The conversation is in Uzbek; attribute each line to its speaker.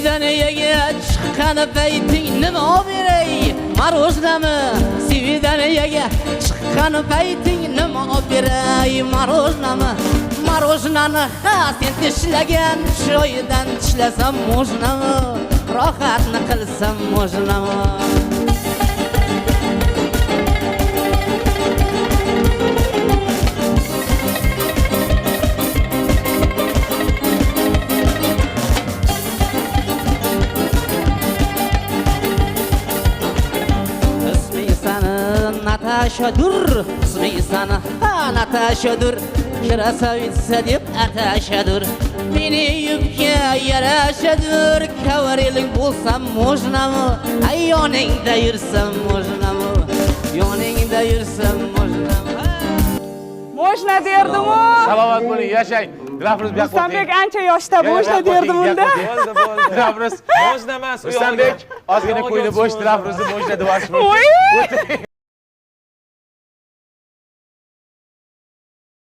Speaker 1: Svidaniyaga chiqqan payting nima beray? Marojnami? Svidaniyaga chiqqan payting nima beray? Marojnami? Marojnani ha sen tishlagan joyidan tishlasam mojnami? Rohatni qilsam mojnami? Natashadur, ismi sana ha Natashadur. Krasavitsa deb atashadur. Meni yubga yarashadur. Kavariling bo'lsam mojnami? Ay yoningda yursam mojnami? Yoningda yursam mojnami?
Speaker 2: Mojna derdim-u.
Speaker 3: Salomat bo'ling, yashang. Dilafruz bu yoqqa
Speaker 2: Ruslanbek ancha yoshda mojna derdim unda.
Speaker 3: Dilafruz
Speaker 4: Mojna emas,
Speaker 3: Ruslanbek ozgina ko'ngli bo'sh, Dilafruzni mojna deb yuborishmoqchi.